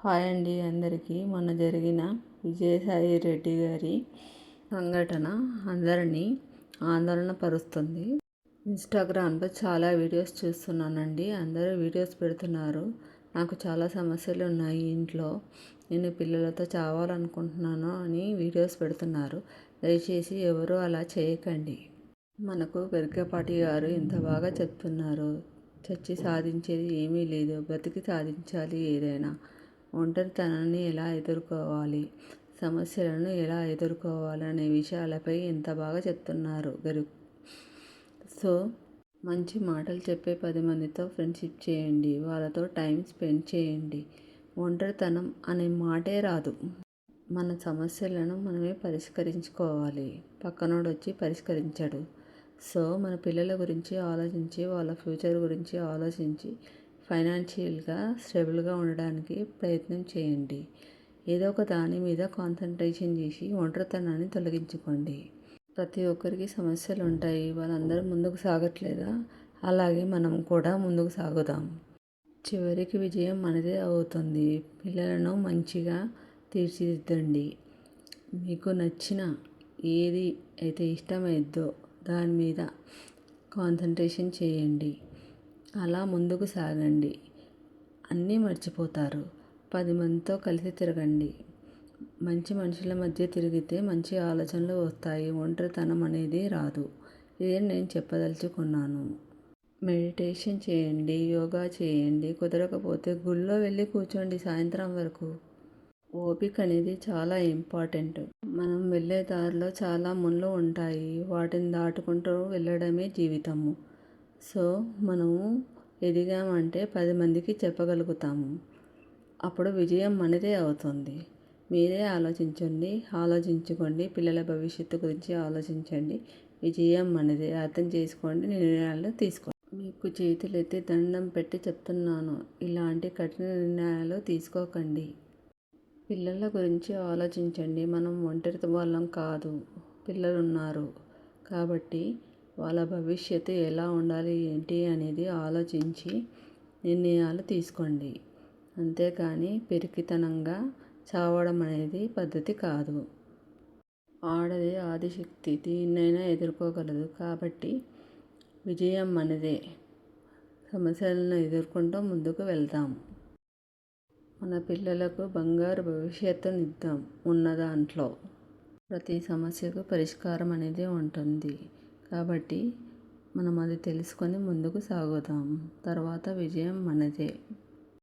Hi అండి అందరికీ. మొన్న జరిగిన విజయసాయి రెడ్డి గారి సంఘటన అందరినీ ఆందోళన పరుస్తుంది. ఇన్స్టాగ్రామ్లో చాలా వీడియోస్ చూస్తున్నానండి. అందరూ వీడియోస్ పెడుతున్నారు. నాకు చాలా సమస్యలు ఉన్నాయి ఇంట్లో, నేను పిల్లలతో చావాలనుకుంటున్నాను అని వీడియోస్ పెడుతున్నారు. దయచేసి ఎవరూ అలా చేయకండి. మనకు గరికపాటి గారు ఇంత బాగా చెప్తున్నారు. చచ్చి సాధించేది ఏమీ లేదు, బ్రతికి సాధించాలి ఏదైనా. ఒంటరితనాన్ని ఎలా ఎదుర్కోవాలి, సమస్యలను ఎలా ఎదుర్కోవాలి అనే విషయాలపై ఎంత బాగా చెప్తున్నారు సో మంచి మాటలు చెప్పే 10 మందితో ఫ్రెండ్షిప్ చేయండి, వాళ్ళతో టైం స్పెండ్ చేయండి. ఒంటరితనం అనే మాటే రాదు. మన సమస్యలను మనమే పరిష్కరించుకోవాలి, పక్కనోడు వచ్చి పరిష్కరించడు. సో మన పిల్లల గురించి ఆలోచించి, వాళ్ళ ఫ్యూచర్ గురించి ఆలోచించి ఫైనాన్షియల్గా స్టేబుల్గా ఉండడానికి ప్రయత్నం చేయండి. ఏదో ఒక దాని మీద కాన్సన్ట్రేషన్ చేసి ఒంటరితనాన్ని తొలగించుకోండి. ప్రతి ఒక్కరికి సమస్యలు ఉంటాయి. వాళ్ళందరూ ముందుకు సాగట్లేదా? అలాగే మనం కూడా ముందుకు సాగుదాం. చివరికి విజయం మనదే అవుతుంది. పిల్లలను మంచిగా తీర్చిదిద్దండి. మీకు నచ్చిన ఏది అయితే ఇష్టమైద్దో దాని మీద కాన్సన్ట్రేషన్ చేయండి. అలా ముందుకు సాగండి, అన్నీ మర్చిపోతారు. 10 మందితో కలిసి తిరగండి. మంచి మనుషుల మధ్య తిరిగితే మంచి ఆలోచనలు వస్తాయి. ఒంటరితనం అనేది రాదు. ఇదే నేను చెప్పదలుచుకున్నాను. మెడిటేషన్ చేయండి, యోగా చేయండి. కుదరకపోతే గుళ్ళో వెళ్ళి కూర్చోండి సాయంత్రం వరకు. ఓపిక అనేది చాలా ఇంపార్టెంట్. మనం వెళ్ళే దారిలో చాలా ముళ్ళు ఉంటాయి. వాటిని దాటుకుంటూ వెళ్ళడమే జీవితము. సో మనము ఎదిగామంటే 10 మందికి చెప్పగలుగుతాము. అప్పుడు విజయం మనదే అవుతుంది. మీరే ఆలోచించుకోండి. పిల్లల భవిష్యత్తు గురించి ఆలోచించండి. విజయం మనదే. అర్థం చేసుకోండి, నిర్ణయాలు తీసుకోండి. మీకు చేతులెత్తి దండం పెట్టి చెప్తున్నాను, ఇలాంటి కఠిన నిర్ణయాలు తీసుకోకండి. పిల్లల గురించి ఆలోచించండి. మనం ఒంటరి వాళ్ళం కాదు, పిల్లలు ఉన్నారు కాబట్టి వాళ్ళ భవిష్యత్తు ఎలా ఉండాలి ఏంటి అనేది ఆలోచించి నిర్ణయాలు తీసుకోండి. అంతేకాని పెరికితనంగా చావడం అనేది పద్ధతి కాదు. ఆడది ఆదిశక్తి, దేన్నైనా ఎదుర్కోగలదు. కాబట్టి విజయం మనదే. సమస్యలను ఎదుర్కొంటూ ముందుకు వెళ్దాం. మన పిల్లలకు బంగారు భవిష్యత్తునిద్దాం. ఉన్న దాంట్లో ప్రతి సమస్యకు పరిష్కారం అనేది ఉంటుంది. కాబట్టి మనం అది తెలుసుకొని ముందుకు సాగుదాం. తర్వాత విజయం మనదే.